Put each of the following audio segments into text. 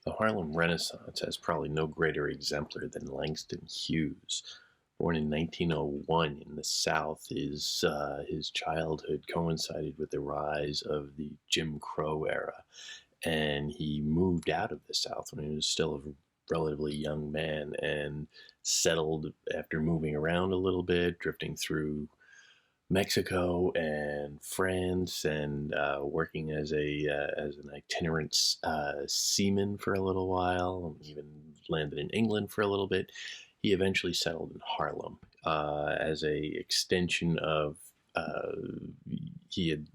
The Harlem Renaissance has probably no greater exemplar than Langston Hughes. Born in 1901 in the South, his childhood coincided with the rise of the Jim Crow era, and he moved out of the South when he was still a relatively young man and settled after moving around a little bit, drifting through Mexico and France, and working as an itinerant seaman for a little while. Even landed in England for a little bit. He eventually settled in Harlem as a extension of. He had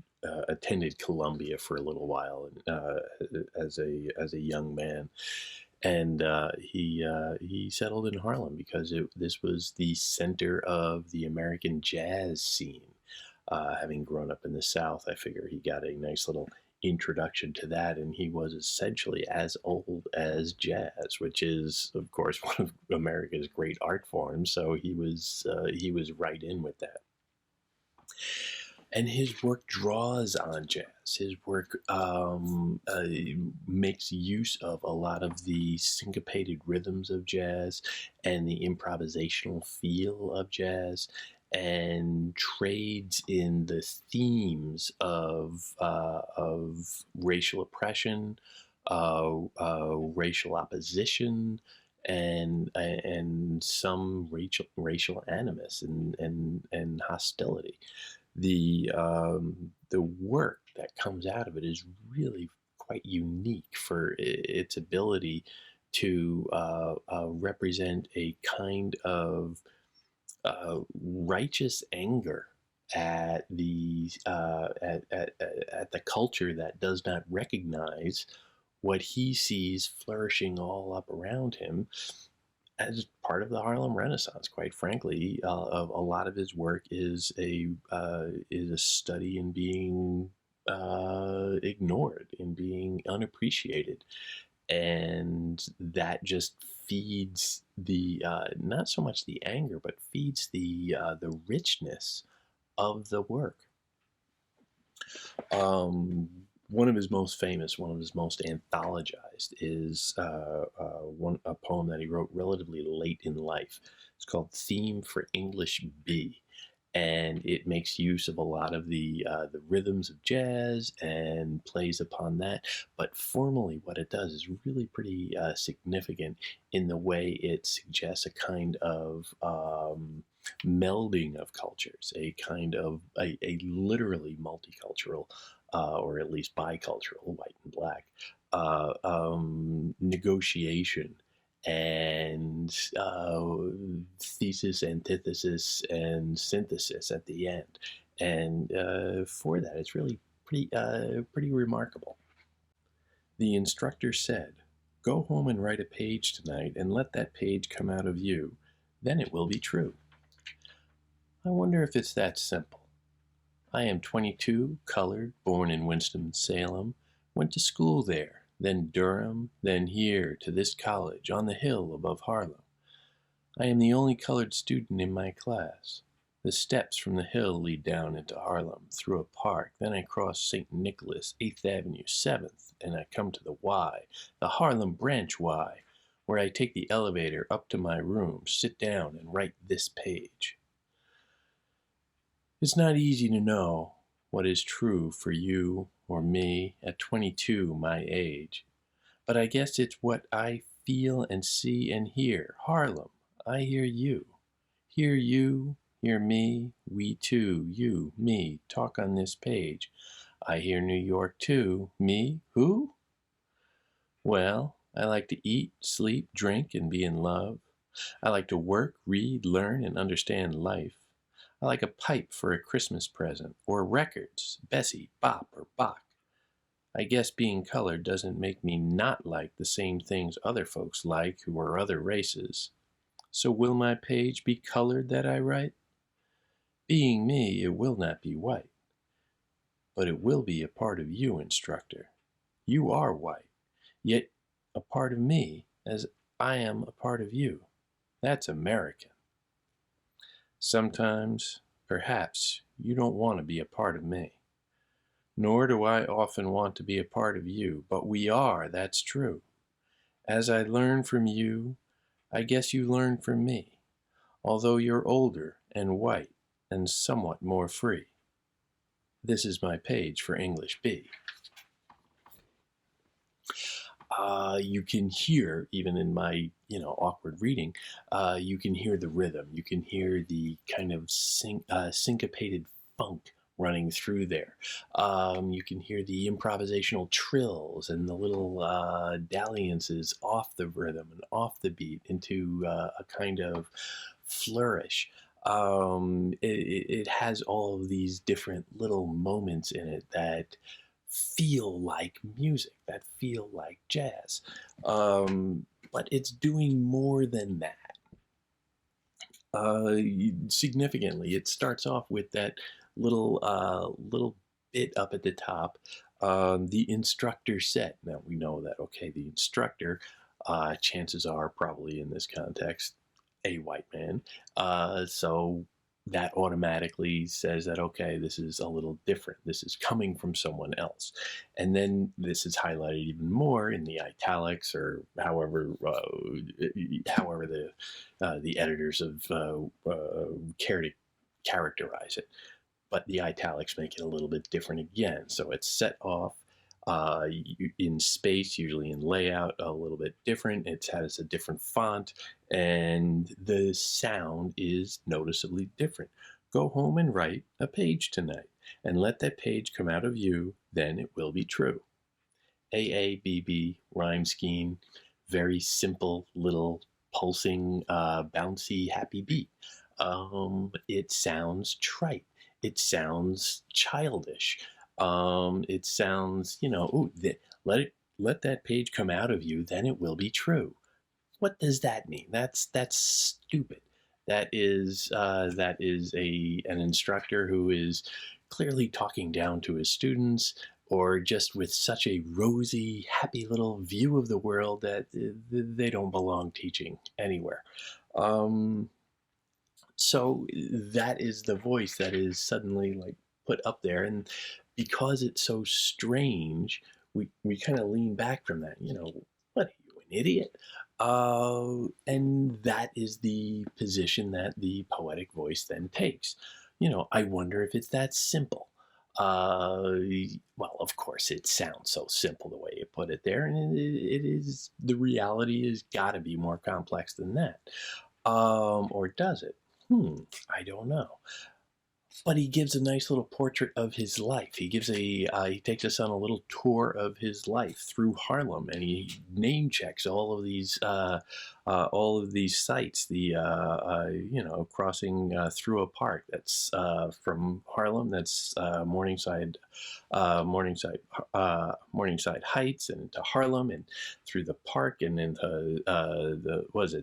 attended Columbia for a little while as a young man, and he settled in Harlem because this was the center of the American jazz scene. Having grown up in the South, I figure he got a nice little introduction to that, and he was essentially as old as jazz, which is, of course, one of America's great art forms. So he was right in with that. And his work draws on jazz. His work makes use of a lot of the syncopated rhythms of jazz and the improvisational feel of jazz, and trades in the themes of racial oppression, racial opposition, and some racial animus and hostility. The work that comes out of it is really quite unique for its ability to represent a kind of righteous anger at the culture that does not recognize what he sees flourishing all up around him as part of the Harlem Renaissance. Quite frankly, a lot of his work is a study in being ignored, in being unappreciated, and that just feeds the not so much the anger, but feeds the richness of the work. One of his most famous, one of his most anthologized, is a poem that he wrote relatively late in life. It's called "Theme for English B," and it makes use of a lot of the rhythms of jazz and plays upon that. But formally, what it does is really pretty significant in the way it suggests a kind of melding of cultures, a kind of a literally multicultural, or at least bicultural, white and black, negotiation and thesis, antithesis, and synthesis at the end. And for that, it's really pretty remarkable. The instructor said, "Go home and write a page tonight and let that page come out of you. Then it will be true." I wonder if it's that simple. I am 22, colored, born in Winston-Salem, went to school there, then Durham, then here to this college on the hill above Harlem. I am the only colored student in my class. The steps from the hill lead down into Harlem, through a park, then I cross St. Nicholas, 8th Avenue, 7th, and I come to the Y, the Harlem Branch Y, where I take the elevator up to my room, sit down, and write this page. It's not easy to know what is true for you or me at 22, my age, but I guess it's what I feel and see and hear. Harlem, I hear you. Hear me, we too, you, me, talk on this page. I hear New York too. Me, who? Well, I like to eat, sleep, drink, and be in love. I like to work, read, learn, and understand life. I like a pipe for a Christmas present, or records, Bessie, Bop, or Bach. I guess being colored doesn't make me not like the same things other folks like who are other races. So will my page be colored that I write? Being me, it will not be white. But it will be a part of you, instructor. You are white, yet a part of me as I am a part of you. That's American. Sometimes, perhaps, you don't want to be a part of me. Nor do I often want to be a part of you, but we are, that's true. As I learn from you, I guess you learn from me, although you're older and white and somewhat more free. This is my page for English B. You can hear, even in my awkward reading, you can hear the rhythm. You can hear the kind of syncopated funk running through there. You can hear the improvisational trills and the little dalliances off the rhythm and off the beat into a kind of flourish. It has all of these different little moments in it that feel like music, that feel like jazz. But it's doing more than that. Significantly, it starts off with that little bit up at the top, the instructor set. Now we know that, okay, the instructor, chances are probably in this context a white man. So that automatically says that, okay, this is a little different. This is coming from someone else. And then this is highlighted even more in the italics, or however the editors care to characterize it. But the italics make it a little bit different again. So it's set off in space, usually in layout, a little bit different. It has a different font, and the sound is noticeably different. Go home and write a page tonight, and let that page come out of you, then it will be true. AABB rhyme scheme, very simple little pulsing, bouncy, happy beat. It sounds trite. It sounds childish. It sounds, ooh, let that page come out of you, then it will be true. What does that mean? That's stupid. That is an instructor who is clearly talking down to his students, or just with such a rosy, happy little view of the world that they don't belong teaching anywhere. So that is the voice that is suddenly like put up there, and because it's so strange, we kind of lean back from that. What are you, an idiot? And that is the position that the poetic voice then takes. I wonder if it's that simple. Uh, well, of course, it sounds so simple the way you put it there, and it is. The reality has got to be more complex than that. Or does it? I don't know. But he gives a nice little portrait of his life. He takes us on a little tour of his life through Harlem, and he name checks all of these sites. Crossing through a park that's from Harlem. That's Morningside Heights, and into Harlem, and through the park, and into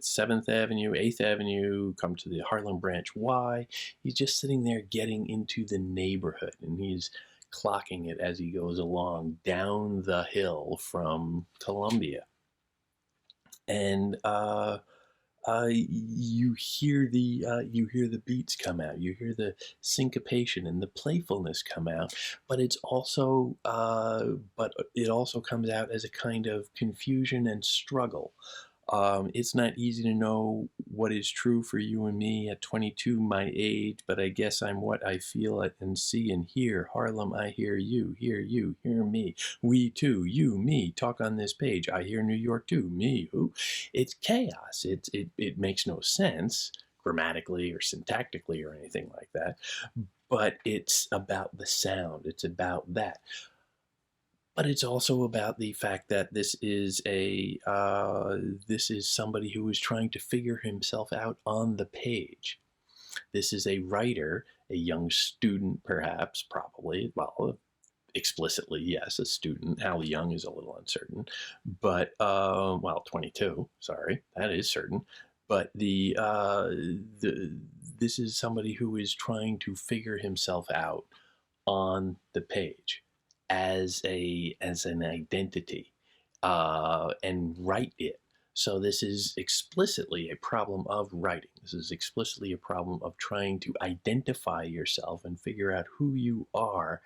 Seventh Avenue, Eighth Avenue. Come to the Harlem Branch Y. He's just sitting there getting into the neighborhood, and he's clocking it as he goes along down the hill from Columbia. And you hear the beats come out, you hear the syncopation and the playfulness come out, but it also comes out as a kind of confusion and struggle. It's not easy to know what is true for you and me at 22, my age, but I guess I'm what I feel and see and hear. Harlem, I hear you, hear me. We too, you, me, talk on this page. I hear New York too, me, who? It's chaos. It makes no sense grammatically or syntactically or anything like that, but it's about the sound. It's about that. But it's also about the fact that this is somebody who is trying to figure himself out on the page. This is a writer, a young student, perhaps, probably. Well, explicitly, yes, a student. How young is a little uncertain, but 22. Sorry, that is certain. But this is somebody who is trying to figure himself out on the page as an identity, and write it. So this is explicitly a problem of writing. This is explicitly a problem of trying to identify yourself and figure out who you are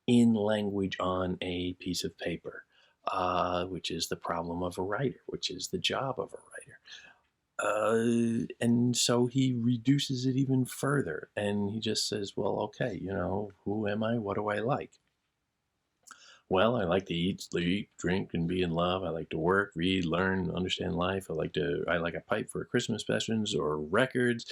in language on a piece of paper. which is the problem of a writer, which is the job of a writer. And so he reduces it even further, and he just says, well, okay, who am I? What do I like? Well, I like to eat, sleep, drink, and be in love. I like to work, read, learn, understand life. I like a pipe for Christmas specials or records.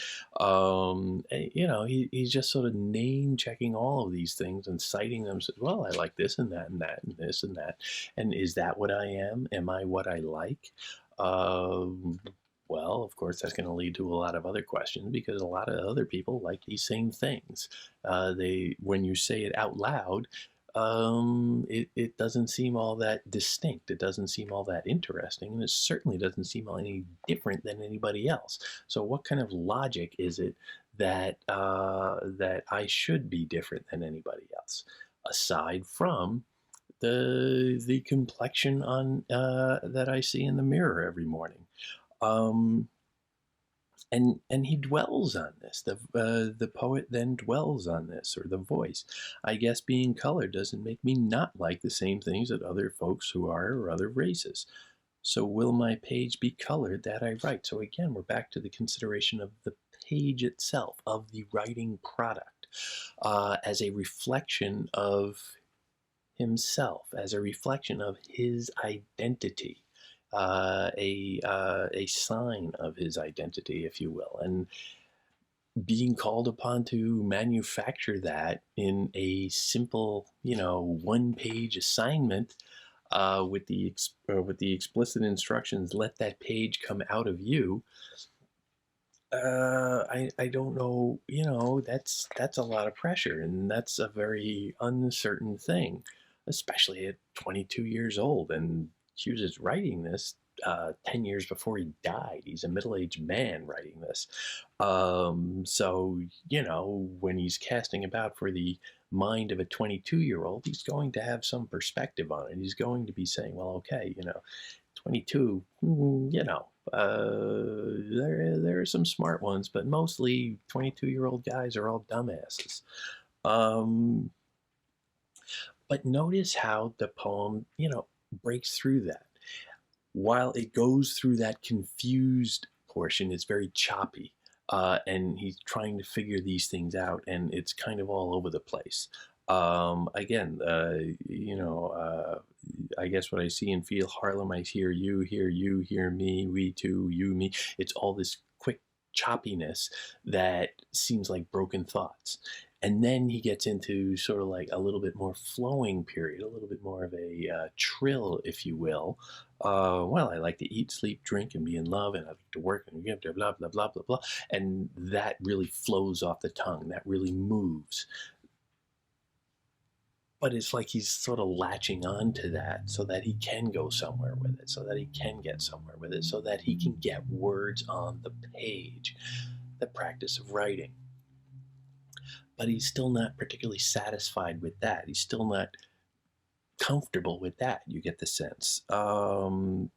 He's just sort of name checking all of these things and citing them. Says, well, I like this and that and that and this and that. And is that what I am? Am I what I like? Um, well, of course, that's going to lead to a lot of other questions because a lot of other people like these same things. When you say it out loud, it doesn't seem all that distinct. It doesn't seem all that interesting, and it certainly doesn't seem any different than anybody else. So, what kind of logic is it that I should be different than anybody else, aside from the complexion on that I see in the mirror every morning? Um, and he dwells on this. The poet then dwells on this, or the voice. I guess being colored doesn't make me not like the same things that other folks who are or other races. So will my page be colored that I write? So again, we're back to the consideration of the page itself, of the writing product, as a reflection of himself, as a reflection of his identity, a sign of his identity, if you will, and being called upon to manufacture that in a simple, one-page assignment, with the explicit instructions, let that page come out of you. I don't know, that's a lot of pressure, and that's a very uncertain thing, especially at 22 years old. And Hughes is writing this 10 years before he died. He's a middle-aged man writing this. So, when he's casting about for the mind of a 22-year-old, he's going to have some perspective on it. He's going to be saying, well, okay, 22, there are some smart ones, but mostly 22-year-old guys are all dumbasses. Um, but notice how the poem, breaks through that. While it goes through that confused portion, it's very choppy. And he's trying to figure these things out, and it's kind of all over the place. Again, I guess what I see and feel, Harlem, I hear you, hear me, we too, you, me. It's all this quick choppiness that seems like broken thoughts. And then he gets into sort of like a little bit more flowing period, a little bit more of a trill, if you will. Well, I like to eat, sleep, drink, and be in love, and I like to work and blah, blah, blah, blah, blah, blah. And that really flows off the tongue. That really moves. But it's like he's sort of latching on to that so that he can go somewhere with it, so that he can get somewhere with it, so that he can get words on the page, the practice of writing. But he's still not particularly satisfied with that. He's still not comfortable with that, you get the sense,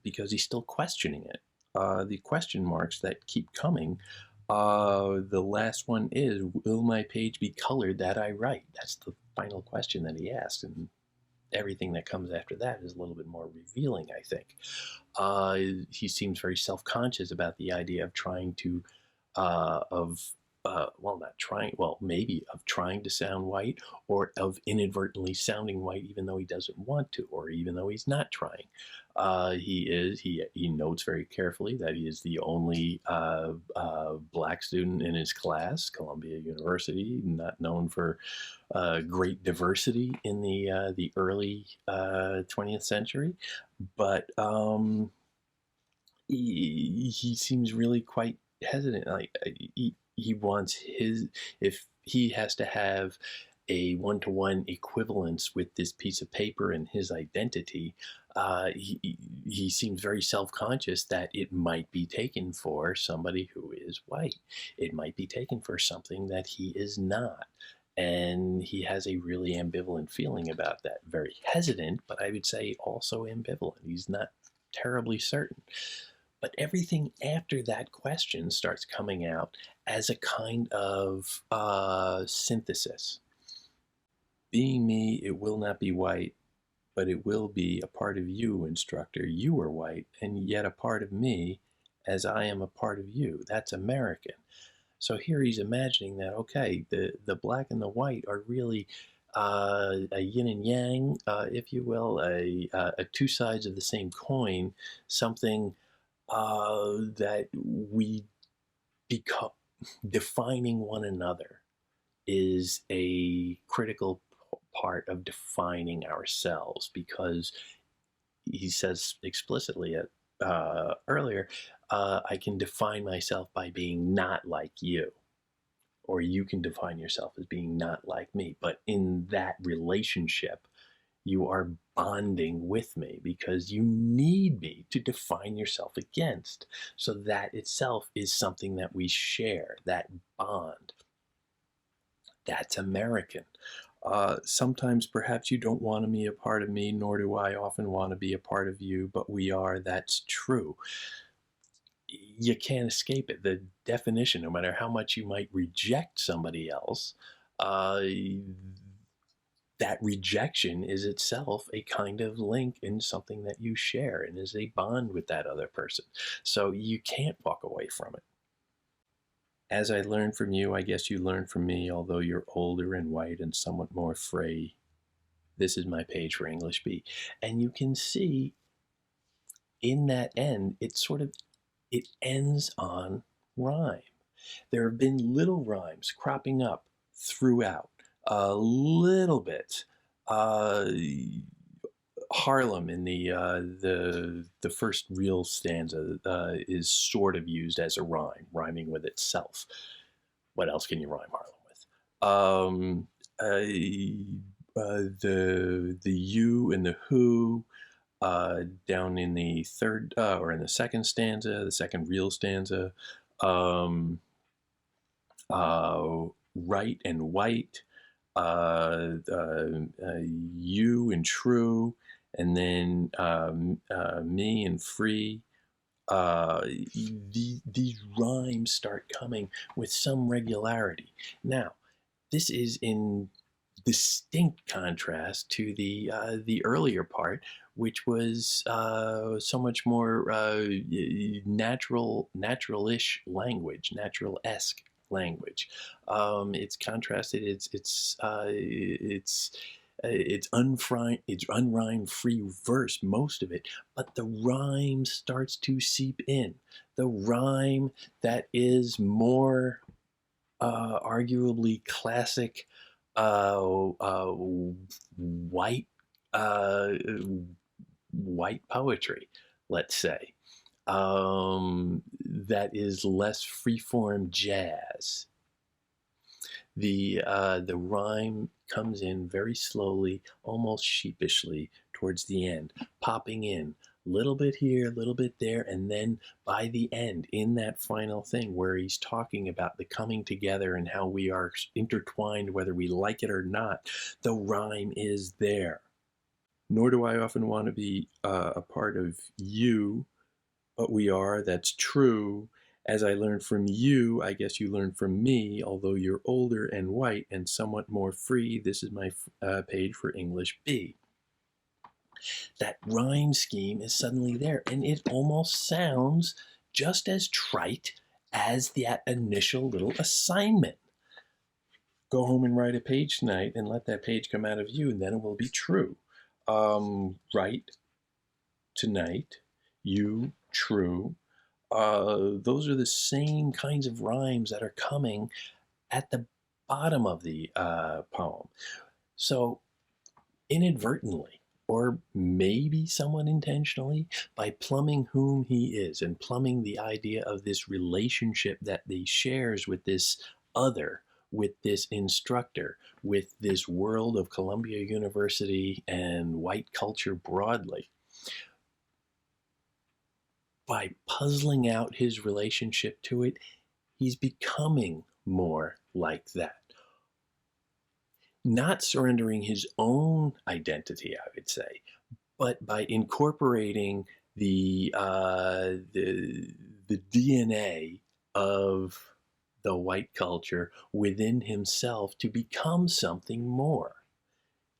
because he's still questioning it. The question marks that keep coming, the last one is, will my page be colored that I write? That's the final question that he asks, and everything that comes after that is a little bit more revealing, I think. He seems very self-conscious about the idea of trying to, not trying, well, maybe of trying to sound white, or of inadvertently sounding white even though he doesn't want to, or even though he's not trying. He notes very carefully that he is the only black student in his class, Columbia University, not known for great diversity in the early 20th century. But he seems really quite hesitant. Like he wants his, if he has to have a one-to-one equivalence with this piece of paper and his identity, he seems very self-conscious that it might be taken for somebody who is white. It might be taken for something that he is not. And he has a really ambivalent feeling about that. Very hesitant, but I would say also ambivalent. He's not terribly certain. But everything after that question starts coming out as a kind of synthesis. Being me, it will not be white. but it will be a part of you, instructor. You are white, and yet a part of me, as I am a part of you. That's American. So here he's imagining that, okay, the black and the white are really a yin and yang, if you will, a two sides of the same coin, something that we become, defining one another is a critical part of defining ourselves, because he says explicitly earlier, I can define myself by being not like you, or you can define yourself as being not like me. But in that relationship, you are bonding with me because you need me to define yourself against. So that itself is something that we share, that bond. That's American. Sometimes perhaps you don't want to be a part of me, nor do I often want to be a part of you, but we are. That's true. You can't escape it. The definition, no matter how much you might reject somebody else, uh, that rejection is itself a kind of link in something that you share and is a bond with that other person. So you can't walk away from it. As I learned from you, I guess you learned from me, although you're older and white and somewhat more free. This is my page for English B. And you can see in that end, it ends on rhyme. There have been little rhymes cropping up throughout, a little bit. Harlem in the first real stanza is sort of used as a rhyme, rhyming with itself. What else can you rhyme Harlem with? The you and the who, down in the third or in the second stanza, the second real stanza. Um, right and white, you and true, and then me and free. These rhymes start coming with some regularity. Now, this is in distinct contrast to the earlier part, which was so much more natural-ish language, natural-esque language. It's contrasted. It's unrhymed free verse, most of it, but the rhyme starts to seep in. The rhyme that is more arguably classic white uh, white poetry, let's say, that is less freeform jazz. The rhyme comes in very slowly, almost sheepishly towards the end, popping in little bit here, little bit there, and then by the end, in that final thing where he's talking about the coming together and how we are intertwined whether we like it or not, the rhyme is there. Nor do I often want to be a part of you, but we are. That's true. As I learned from you, I guess you learned from me, although you're older and white and somewhat more free. This is my page for English B. That rhyme scheme is suddenly there, and it almost sounds just as trite as that initial little assignment. Go home and write a page tonight and let that page come out of you, and then it will be true. Write tonight, you, true. Those are the same kinds of rhymes that are coming at the bottom of the poem. So inadvertently, or maybe somewhat intentionally, by plumbing whom he is and plumbing the idea of this relationship that he shares with this other, with this instructor, with this world of Columbia University and white culture broadly. By puzzling out his relationship to it, he's becoming more like that. Not surrendering his own identity, I would say, but by incorporating the DNA of the white culture within himself to become something more.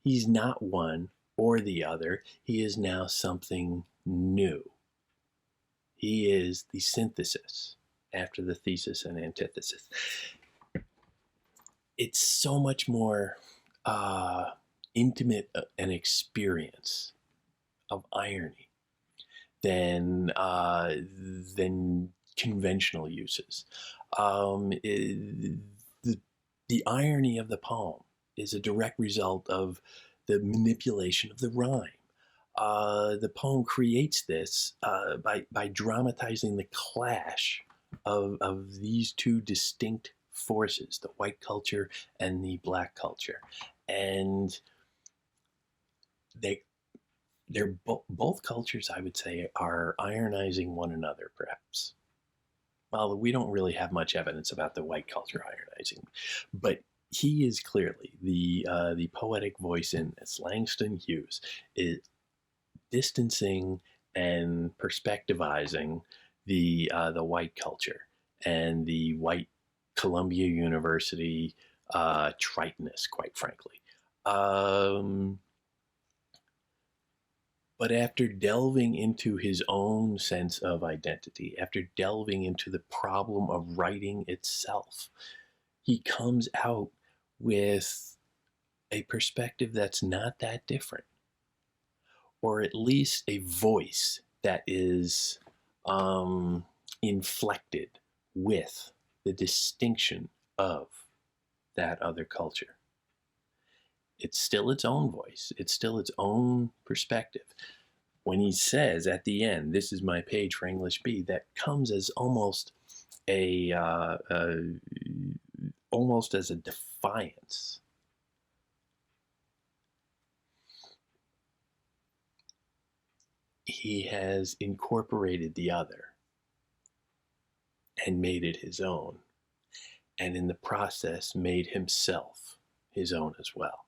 He's not one or the other. He is now something new. He is the synthesis after the thesis and antithesis. It's so much more uh, intimate an experience of irony than conventional uses. The, the irony of the poem is a direct result of the manipulation of the rhyme. The poem creates this by dramatizing the clash of these two distinct forces, the white culture and the black culture. And they both cultures, I would say, are ironizing one another, perhaps. Well, we don't really have much evidence about the white culture ironizing, but he is clearly the poetic voice in this. Langston Hughes is distancing and perspectivizing the white culture and the white Columbia University triteness, quite frankly. But after delving into his own sense of identity, after delving into the problem of writing itself, he comes out with a perspective that's not that different, or at least a voice that is inflected with the distinction of that other culture. It's still its own voice, it's still its own perspective. When he says at the end, "This is my page for English B," that comes as almost almost as a defiance. He has incorporated the other and made it his own, and in the process made himself his own as well.